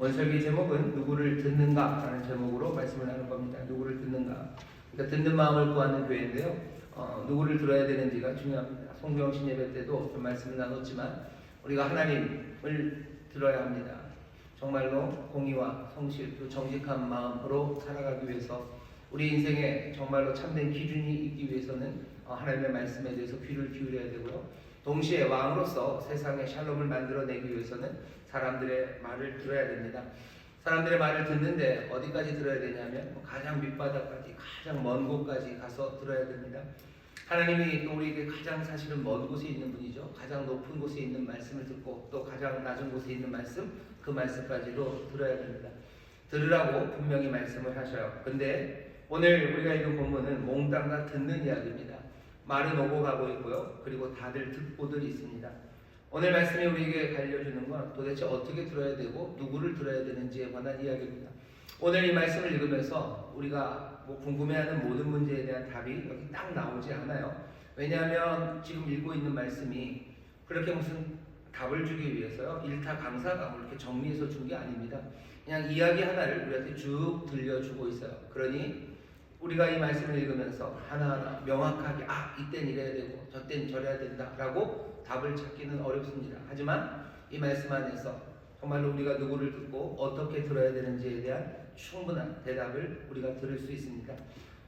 오늘 설교 제목은 누구를 듣는가 라는 제목으로 말씀을 나눌 겁니다. 누구를 듣는가. 그러니까 듣는 마음을 구하는 교회인데요. 누구를 들어야 되는지가 중요합니다. 송병신 예배 때도 좀 말씀을 나눴지만 우리가 하나님을 들어야 합니다. 정말로 공의와 성실 또 정직한 마음으로 살아가기 위해서 우리 인생에 정말로 참된 기준이 있기 위해서는 하나님의 말씀에 대해서 귀를 기울여야 되고요. 동시에 왕으로서 세상에 샬롬을 만들어내기 위해서는 사람들의 말을 들어야 됩니다. 사람들의 말을 듣는데 어디까지 들어야 되냐면 가장 밑바닥까지 가장 먼 곳까지 가서 들어야 됩니다. 하나님이 또 우리에게 가장 사실은 먼 곳에 있는 분이죠. 가장 높은 곳에 있는 말씀을 듣고 또 가장 낮은 곳에 있는 말씀, 그 말씀까지도 들어야 됩니다. 들으라고 분명히 말씀을 하셔요. 근데 오늘 우리가 읽은 본문은 몽땅 다 듣는 이야기입니다. 말은 오고 가고 있고요. 그리고 다들 듣고들 있습니다. 오늘 말씀이 우리에게 알려주는 건 도대체 어떻게 들어야 되고 누구를 들어야 되는지에 관한 이야기입니다. 오늘 이 말씀을 읽으면서 우리가 궁금해하는 모든 문제에 대한 답이 여기 딱 나오지 않아요. 왜냐하면 지금 읽고 있는 말씀이 그렇게 무슨 답을 주기 위해서요. 일타 강사가 이렇게 정리해서 준 게 아닙니다. 그냥 이야기 하나를 우리한테 쭉 들려주고 있어요. 그러니 우리가 이 말씀을 읽으면서 하나하나 명확하게 이땐 이래야 되고 저땐 저래야 된다라고 답을 찾기는 어렵습니다. 하지만 이 말씀 안에서 정말로 우리가 누구를 듣고 어떻게 들어야 되는지에 대한 충분한 대답을 우리가 들을 수 있습니다.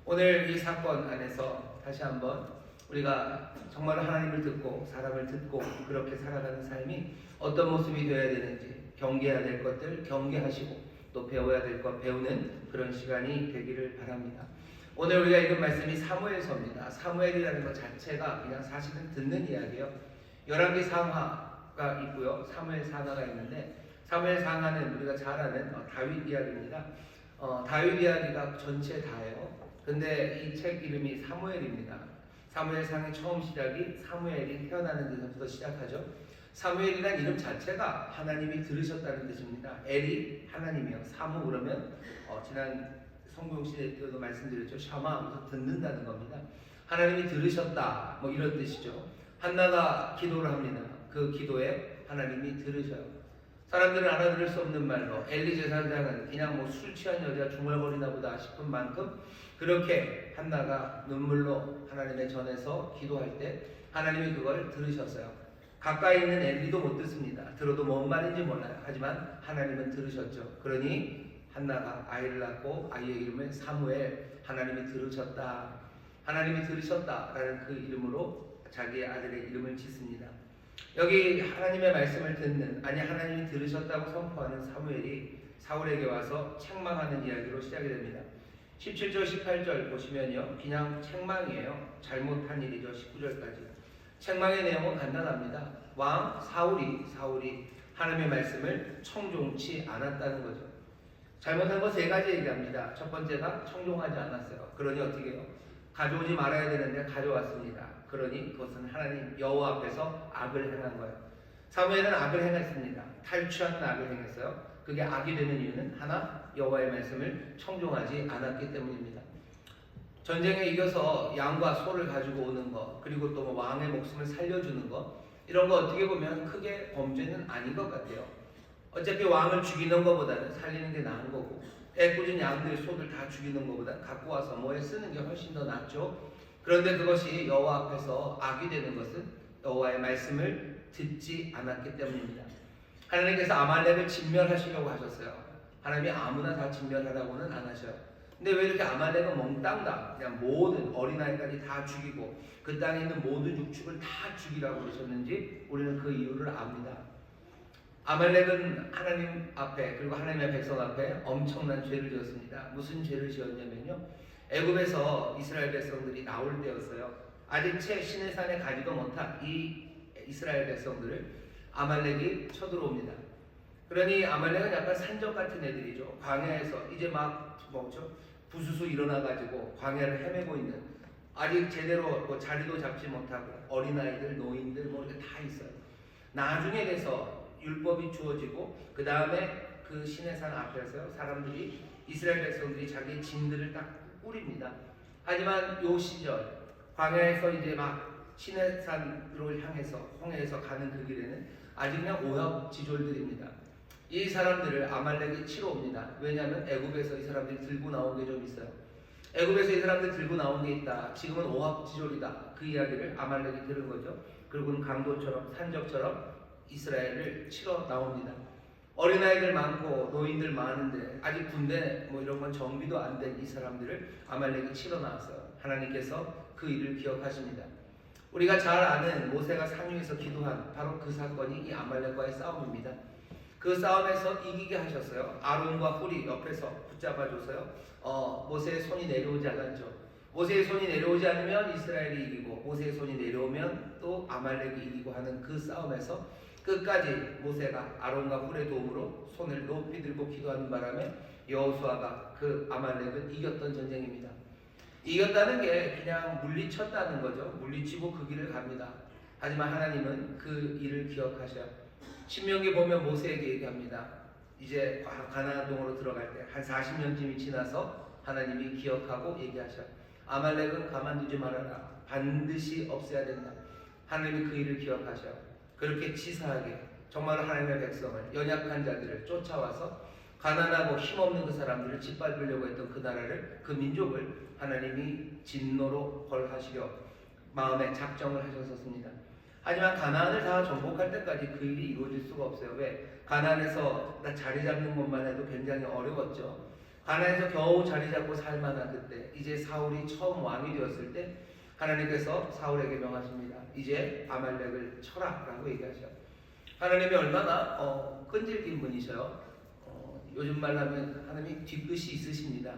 오늘 이 사건 안에서 다시 한번 우리가 정말로 하나님을 듣고 사람을 듣고 그렇게 살아가는 삶이 어떤 모습이 되어야 되는지 경계해야 될 것들 경계하시고 또 배워야 될 것 배우는 그런 시간이 되기를 바랍니다. 오늘 우리가 읽은 말씀이 사무엘서입니다. 사무엘이라는 것 자체가 그냥 사실은 듣는 이야기예요. 열왕기 상하가 있고요. 사무엘 상하가 있는데 사무엘 상하는 우리가 잘 아는 다윗 이야기입니다. 다윗 이야기가 전체 다예요. 근데 이 책 이름이 사무엘입니다. 사무엘 상의 처음 시작이 사무엘이 태어나는 데서부터 시작하죠. 사무엘이란 이름 자체가 하나님이 들으셨다는 뜻입니다. 엘이 하나님이요. 사무 그러면 지난 성경시대 때도 말씀드렸죠. 샤마 듣는다는 겁니다. 하나님이 들으셨다 이런 뜻이죠. 한나가 기도를 합니다. 그 기도에 하나님이 들으셔요. 사람들은 알아들을 수 없는 말로 엘리 제사장은 그냥 술 취한 여자 중얼거리나 보다 싶은 만큼 그렇게 한나가 눈물로 하나님의 전에서 기도할 때 하나님이 그걸 들으셨어요. 가까이 있는 엘리도 못 듣습니다. 들어도 뭔 말인지 몰라요. 하지만 하나님은 들으셨죠. 그러니 한나가 아이를 낳고 아이의 이름을 사무엘, 하나님이 들으셨다. 하나님이 들으셨다라는 그 이름으로 자기의 아들의 이름을 짓습니다. 여기 하나님의 말씀을 듣는, 하나님이 들으셨다고 선포하는 사무엘이 사울에게 와서 책망하는 이야기로 시작이 됩니다. 17절 18절 보시면요, 그냥 책망이에요. 잘못한 일이죠. 19절까지 책망의 내용은 간단합니다. 왕 사울이 하나님의 말씀을 청종치 않았다는 거죠. 잘못한 거 세 가지 얘기합니다. 첫 번째가 청종하지 않았어요. 그러니 어떻게 해요? 가져오지 말아야 되는데 가져왔습니다. 그러니 그것은 하나님 여호와 앞에서 악을 행한 거예요. 사무엘은 악을 행했습니다. 탈취하는 악을 행했어요. 그게 악이 되는 이유는 하나, 여호와의 말씀을 청종하지 않았기 때문입니다. 전쟁에 이겨서 양과 소를 가지고 오는 것, 그리고 또 왕의 목숨을 살려주는 것, 이런 거 어떻게 보면 크게 범죄는 아닌 것 같아요. 어차피 왕을 죽이는 것보다는 살리는 게 나은 거고, 애꿎은 양들, 소들 다 죽이는 것보다 갖고 와서 뭐에 쓰는 게 훨씬 더 낫죠. 그런데 그것이 여호와 앞에서 악이 되는 것은 여호와의 말씀을 듣지 않았기 때문입니다. 하나님께서 아말렉을 진멸하시려고 하셨어요. 하나님이 아무나 다 진멸하라고는 안 하셔요. 근데 왜 이렇게 아말렉은 몽땅 다 그냥 모든 어린아이까지 다 죽이고 그 땅에 있는 모든 육축을 다 죽이라고 그러셨는지 우리는 그 이유를 압니다. 아말렉은 하나님 앞에 그리고 하나님의 백성 앞에 엄청난 죄를 지었습니다. 무슨 죄를 지었냐면요, 애굽에서 이스라엘 백성들이 나올 때였어요. 아직 채 시내산에 가지도 못한 이 이스라엘 백성들을 아말렉이 쳐들어옵니다. 그러니 아말렉은 약간 산적 같은 애들이죠. 광야에서 이제 부수수 일어나가지고 광야를 헤매고 있는, 아직 제대로 자리도 잡지 못하고 어린아이들, 노인들 이렇게 다 있어요. 나중에 돼서 율법이 주어지고 그 다음에 그 시내산 앞에서 사람들이 이스라엘 백성들이 자기 진들을 딱 꾸립니다. 하지만 요 시절 광야에서 이제 시내산으로 향해서 홍해에서 가는 그 길에는 아직 그냥 오합지졸들입니다. 이 사람들을 아말렉이 치러 옵니다. 왜냐하면 애굽에서 이 사람들이 들고 나온 게 좀 있어요. 애굽에서 이 사람들이 들고 나온 게 있다. 지금은 오합지졸이다. 그 이야기를 아말렉이 들은 거죠. 그리고는 강도처럼 산적처럼 이스라엘을 치러 나옵니다. 어린아이들 많고 노인들 많은데 아직 군대 뭐 이런 건 정비도 안 된 이 사람들을 아말렉이 치러 나왔어요. 하나님께서 그 일을 기억하십니다. 우리가 잘 아는 모세가 상류에서 기도한 바로 그 사건이 이 아말렉과의 싸움입니다. 그 싸움에서 이기게 하셨어요. 아론과 훌이 옆에서 붙잡아줘서요. 모세의 손이 내려오지 않았죠. 모세의 손이 내려오지 않으면 이스라엘이 이기고 모세의 손이 내려오면 또 아말렉이 이기고 하는 그 싸움에서 끝까지 모세가 아론과 훌의 도움으로 손을 높이 들고 기도하는 바람에 여호수아가 그 아말렉을 이겼던 전쟁입니다. 이겼다는 게 그냥 물리쳤다는 거죠. 물리치고 그 길을 갑니다. 하지만 하나님은 그 일을 기억하셔요. 신명기 보면 모세에게 얘기합니다. 이제 가나안 동으로 들어갈 때 한 40년쯤이 지나서 하나님이 기억하고 얘기하셔요. 아말렉은 가만두지 말아라. 반드시 없애야 된다. 하나님이 그 일을 기억하셔요. 그렇게 치사하게 정말 하나님의 백성을, 연약한 자들을 쫓아와서 가난하고 힘없는 그 사람들을 짓밟으려고 했던 그 나라를, 그 민족을 하나님이 진노로 벌하시려 마음에 작정을 하셨었습니다. 하지만 가나안을 다 정복할 때까지 그 일이 이루어질 수가 없어요. 왜? 가나안에서 자리 잡는 것만 해도 굉장히 어려웠죠. 가나안에서 겨우 자리 잡고 살만한 그때, 이제 사울이 처음 왕이 되었을 때 하나님께서 사울에게 명하십니다. 이제 아말렉을 쳐라 라고 얘기하셔요. 하나님이 얼마나 끈질긴 분이셔요. 요즘 말로 하면 하나님이 뒤끝이 있으십니다.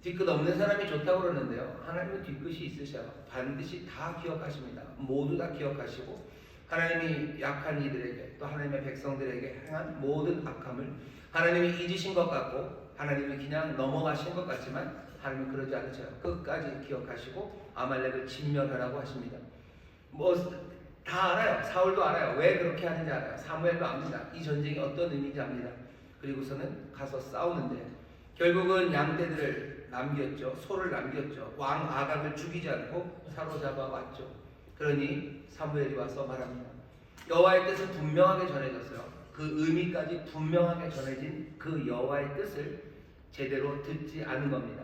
뒤끝 없는 사람이 좋다고 그러는데요. 하나님은 뒤끝이 있으셔요. 반드시 다 기억하십니다. 모두 다 기억하시고 하나님이 약한 이들에게 또 하나님의 백성들에게 행한 모든 악함을 하나님이 잊으신 것 같고 하나님이 그냥 넘어가신 것 같지만 하나님은 그러지 않으셔요. 끝까지 기억하시고 아말렉을 진멸하라고 하십니다. 다 알아요. 사울도 알아요. 왜 그렇게 하는지 알아요. 사무엘도 압니다. 이 전쟁이 어떤 의미인지 압니다. 그리고서는 가서 싸우는데 결국은 양떼들을 남겼죠. 소를 남겼죠. 왕 아각을 죽이지 않고 사로잡아 왔죠. 그러니 사무엘이 와서 말합니다. 여호와의 뜻은 분명하게 전해졌어요. 그 의미까지 분명하게 전해진 그 여호와의 뜻을 제대로 듣지 않은 겁니다.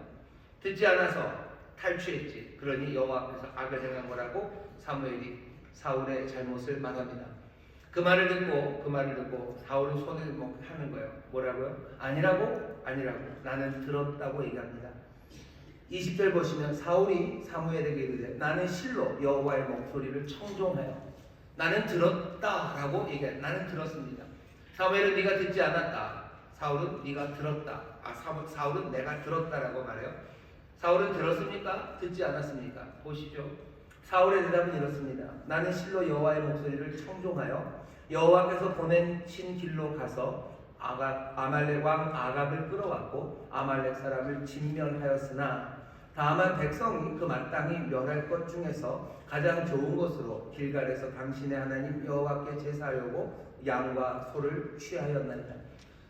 듣지 않아서 탈취했지. 그러니 여호와 앞에서 악을 행한 거라고 사무엘이 사울의 잘못을 말합니다. 그 말을 듣고 사울은 손을 하는 거예요. 뭐라고요? 아니라고? 나는 들었다고 얘기합니다. 20절 보시면 사울이 사무엘에게 이르되 나는 실로 여호와의 목소리를 청종하여 나는 들었다라고 얘기해요. 나는 들었습니다. 사무엘은 네가 듣지 않았다. 사울은 네가 들었다. 사울은 내가 들었다라고 말해요. 사울은 들었습니까? 듣지 않았습니까? 보시죠. 사울의 대답은 이렇습니다. 나는 실로 여호와의 목소리를 청종하여 여호와께서 보내신 길로 가서 아말렉 왕 아각을 끌어왔고 아말렉 사람을 진멸하였으나 다만 백성이 그 마땅히 멸할 것 중에서 가장 좋은 것으로 길갈에서 당신의 하나님 여호와께 제사하려고 양과 소를 취하였나이다.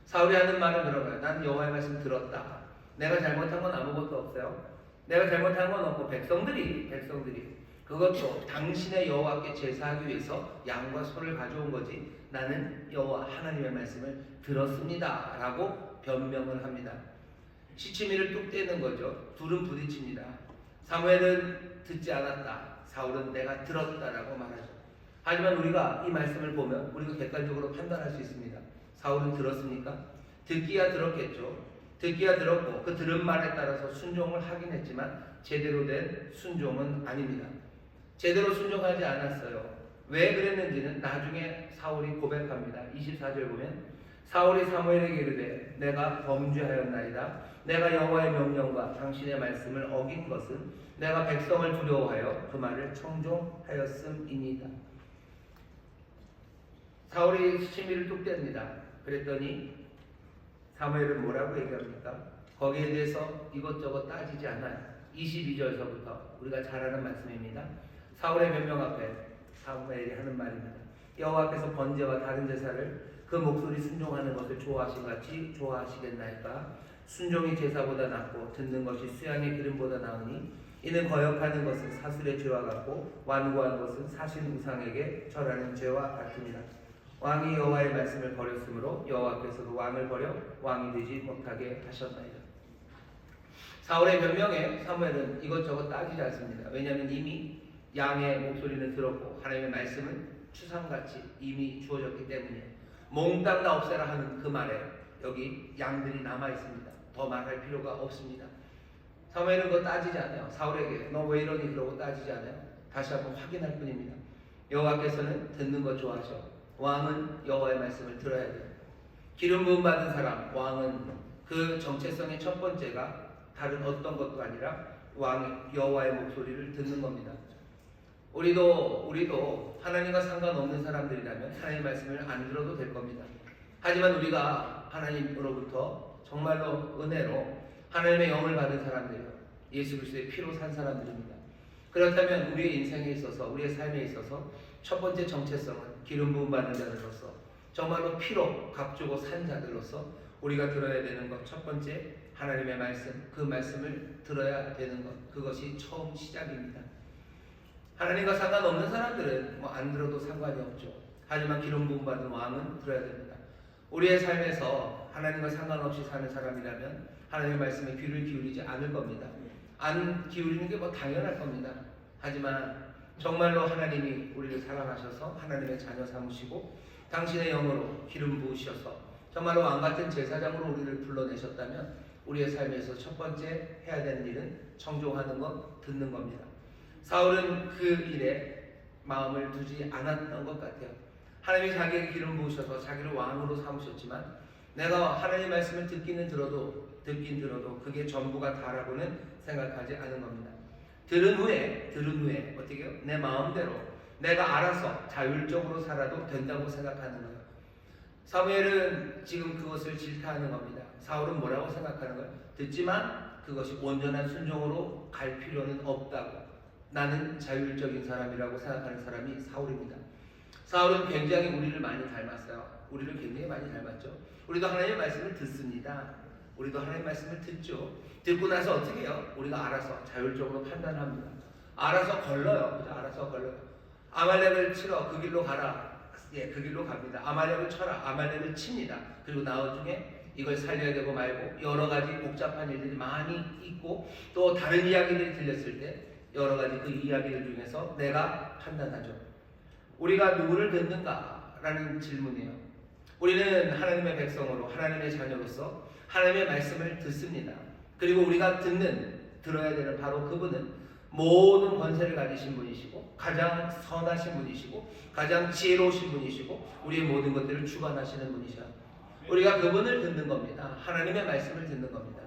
사울이 하는 말은 그런가요? 난 여호와의 말씀 들었다. 내가 잘못한 건 아무것도 없어요. 내가 잘못한 건 없고 백성들이 그것도 당신의 여호와께 제사하기 위해서 양과 소를 가져온 거지 나는 여호와 하나님의 말씀을 들었습니다 라고 변명을 합니다. 시치미를 뚝 떼는 거죠. 둘은 부딪힙니다. 사무엘은 듣지 않았다. 사울은 내가 들었다라고 말하죠. 하지만 우리가 이 말씀을 보면 우리가 객관적으로 판단할 수 있습니다. 사울은 들었습니까? 듣기야 들었겠죠. 듣기야 들었고 그 들은 말에 따라서 순종을 하긴 했지만 제대로 된 순종은 아닙니다. 제대로 순종하지 않았어요. 왜 그랬는지는 나중에 사울이 고백합니다. 24절 보면 사울이 사무엘에게 이르되 내가 범죄하였나이다. 내가 여호와의 명령과 당신의 말씀을 어긴 것은 내가 백성을 두려워하여 그 말을 청종하였음이니이다. 사울이 시미를 뚝 뗍니다. 그랬더니 사무엘은 뭐라고 얘기합니까? 거기에 대해서 이것저것 따지지 않아요. 22절서부터 우리가 잘 아는 말씀입니다. 사울의 변명 앞에 사무엘이 하는 말입니다. 여호와께서 번제와 다른 제사를 그 목소리 순종하는 것을 좋아하신 같이 좋아하시겠나이까? 순종이 제사보다 낫고 듣는 것이 수양의 기름보다 나으니 이는 거역하는 것은 사술의 죄와 같고 완고한 것은 사신 우상에게 절하는 죄와 같습니다. 왕이 여호와의 말씀을 버렸으므로 여호와께서도 왕을 버려 왕이 되지 못하게 하셨나이다. 사울의 변명에 사무엘은 이것저것 따지지 않습니다. 왜냐하면 이미 양의 목소리는 들었고 하나님의 말씀은 추상같이 이미 주어졌기 때문이에요. 몽땅 다 없애라 하는 그 말에 여기 양들이 남아 있습니다. 더 말할 필요가 없습니다. 사무엘은 그거 따지지 않아요. 사울에게 너 왜 이러니 그러고 따지지 않아요. 다시 한번 확인할 뿐입니다. 여호와께서는 듣는 것 좋아하셔. 왕은 여호와의 말씀을 들어야 돼요. 기름 부음 받은 사람, 왕은 그 정체성의 첫 번째가 다른 어떤 것도 아니라 왕 여호와의 목소리를 듣는 겁니다. 우리도 하나님과 상관없는 사람들이라면 하나님의 말씀을 안 들어도 될 겁니다. 하지만 우리가 하나님으로부터 정말로 은혜로 하나님의 영을 받은 사람들이요, 예수 그리스도의 피로 산 사람들입니다. 그렇다면 우리의 인생에 있어서, 우리의 삶에 있어서 첫 번째 정체성은 기름 부음 받는 자들로서, 정말로 피로 값주고 산 자들로서 우리가 들어야 되는 것, 첫 번째 하나님의 말씀, 그 말씀을 들어야 되는 것, 그것이 처음 시작입니다. 하나님과 상관없는 사람들은 안 들어도 상관이 없죠. 하지만 기름 부음 받은 왕은 들어야 됩니다. 우리의 삶에서 하나님과 상관없이 사는 사람이라면 하나님의 말씀에 귀를 기울이지 않을 겁니다. 안 기울이는 게 당연할 겁니다. 하지만 정말로 하나님이 우리를 사랑하셔서 하나님의 자녀 삼으시고 당신의 영으로 기름 부으셔서 정말로 왕같은 제사장으로 우리를 불러내셨다면 우리의 삶에서 첫 번째 해야 되는 일은 청종하는 것, 듣는 겁니다. 사울은 그 일에 마음을 두지 않았던 것 같아요. 하나님이 자기에게 기름 부으셔서 자기를 왕으로 삼으셨지만 내가 하나님의 말씀을 듣긴 들어도 그게 전부가 다라고는 생각하지 않은 겁니다. 들은 후에 어떻게 해요? 내 마음대로 내가 알아서 자율적으로 살아도 된다고 생각하는 거예요. 사무엘은 지금 그것을 질타하는 겁니다. 사울은 뭐라고 생각하는 거예요? 듣지만 그것이 온전한 순종으로 갈 필요는 없다고. 나는 자율적인 사람이라고 생각하는 사람이 사울입니다. 사울은 굉장히 우리를 많이 닮았어요. 우리를 굉장히 많이 닮았죠. 우리도 하나님의 말씀을 듣습니다. 우리도 하나님의 말씀을 듣죠. 듣고 나서 어떻게 해요? 우리가 알아서 자율적으로 판단합니다. 알아서 걸러요. 그죠? 알아서 걸러요. 아말렉을 치러 그 길로 가라. 예, 그 길로 갑니다. 아말렉을 쳐라. 아말렉을 칩니다. 그리고 나중에 이걸 살려야 되고 말고 여러 가지 복잡한 일들이 많이 있고 또 다른 이야기들이 들렸을 때 여러 가지 그 이야기들 중에서 내가 판단하죠. 우리가 누구를 듣는가라는 질문이에요. 우리는 하나님의 백성으로 하나님의 자녀로서 하나님의 말씀을 듣습니다. 그리고 우리가 들어야 되는 바로 그분은 모든 권세를 가지신 분이시고 가장 선하신 분이시고 가장 지혜로우신 분이시고 우리의 모든 것들을 주관하시는 분이셔. 우리가 그분을 듣는 겁니다. 하나님의 말씀을 듣는 겁니다.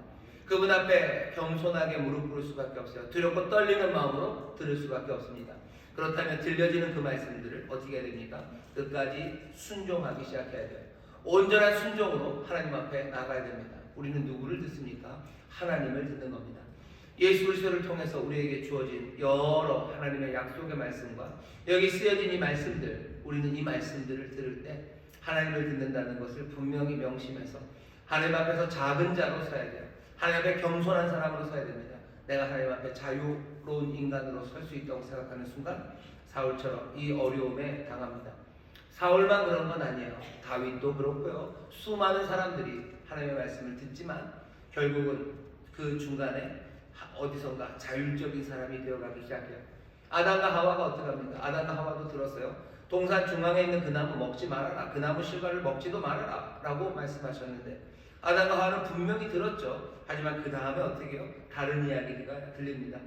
그분 앞에 겸손하게 무릎 꿇을 수밖에 없어요. 두렵고 떨리는 마음으로 들을 수밖에 없습니다. 그렇다면 들려지는 그 말씀들을 어떻게 해야 됩니까? 끝까지 순종하기 시작해야 돼요. 온전한 순종으로 하나님 앞에 나가야 됩니다. 우리는 누구를 듣습니까? 하나님을 듣는 겁니다. 예수 그리스도를 통해서 우리에게 주어진 여러 하나님의 약속의 말씀과 여기 쓰여진 이 말씀들, 우리는 이 말씀들을 들을 때 하나님을 듣는다는 것을 분명히 명심해서 하나님 앞에서 작은 자로 서야 돼요. 하나님 앞에 겸손한 사람으로 서야 됩니다. 내가 하나님 앞에 자유로운 인간으로 설 수 있다고 생각하는 순간 사울처럼 이 어려움에 당합니다. 사울만 그런 건 아니에요. 다윗도 그렇고요. 수많은 사람들이 하나님의 말씀을 듣지만 결국은 그 중간에 어디선가 자율적인 사람이 되어가기 시작해요. 아담과 하와가 어떻게 합니까? 아담과 하와도 들었어요. 동산 중앙에 있는 그 나무 먹지 말아라. 그 나무 실과를 먹지도 말아라 라고 말씀하셨는데 아담과 하와는 분명히 들었죠. 하지만 그 다음에 어떻게 해요? 다른 이야기가 들립니다.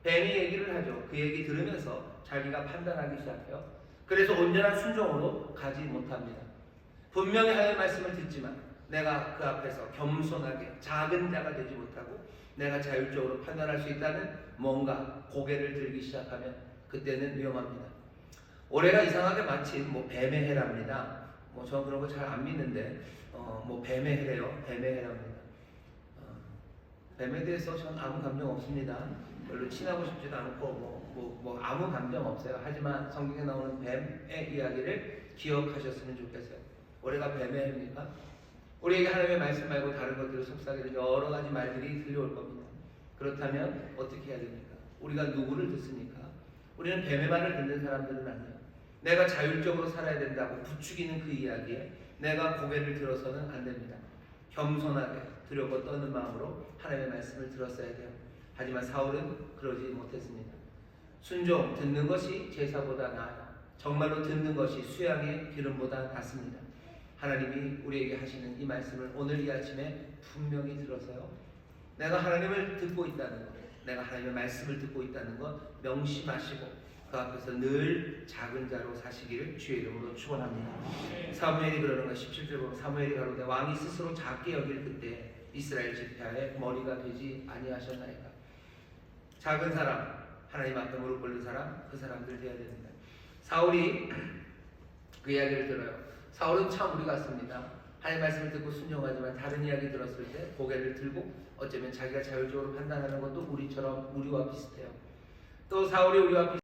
뱀이 얘기를 하죠. 그 얘기 들으면서 자기가 판단하기 시작해요. 그래서 온전한 순종으로 가지 못합니다. 분명히 하나님의 말씀을 듣지만 내가 그 앞에서 겸손하게 작은 자가 되지 못하고 내가 자율적으로 판단할 수 있다는 뭔가 고개를 들기 시작하면 그때는 위험합니다. 올해가 이상하게 마침 뱀의 해랍니다. 저는 그런 거 잘 안 믿는데 뱀의 해래요. 뱀의 해랍니다. 뱀에 대해서 저는 아무 감정 없습니다. 별로 친하고 싶지도 않고 아무 감정 없어요. 하지만 성경에 나오는 뱀의 이야기를 기억하셨으면 좋겠어요. 올해가 뱀의 해입니까? 우리에게 하나님의 말씀 말고 다른 것들을 속삭이는 여러 가지 말들이 들려올 겁니다. 그렇다면 어떻게 해야 됩니까? 우리가 누구를 듣습니까? 우리는 뱀의 말을 듣는 사람들은 아니에요. 내가 자율적으로 살아야 된다고 부추기는 그 이야기에 내가 고개를 들어서는 안 됩니다. 겸손하게 두려워 떠는 마음으로 하나님의 말씀을 들었어야 돼요. 하지만 사울은 그러지 못했습니다. 순종, 듣는 것이 제사보다 나아요. 정말로 듣는 것이 수양의 기름보다 낫습니다. 하나님이 우리에게 하시는 이 말씀을 오늘 이 아침에 분명히 들어서요, 내가 하나님을 듣고 있다는 것, 내가 하나님의 말씀을 듣고 있다는 것 명심하시고 그 앞에서 늘 작은 자로 사시기를 주의 이름으로 축원합니다. 사무엘이 그러는 것 17절 보면 사무엘이 가로되 왕이 스스로 작게 여길 그때 이스라엘 지파의 머리가 되지 아니하셨나이까. 작은 사람, 하나님 앞에 무릎 꿇는 사람, 그 사람들 되어야 됩니다. 사울이 그 이야기를 들어요. 사울은 참 우리 같습니다. 하나님 말씀을 듣고 순종하지만 다른 이야기 들었을 때 고개를 들고 어쩌면 자기가 자율적으로 판단하는 것도 우리와 비슷해요. 또 사울이 우리와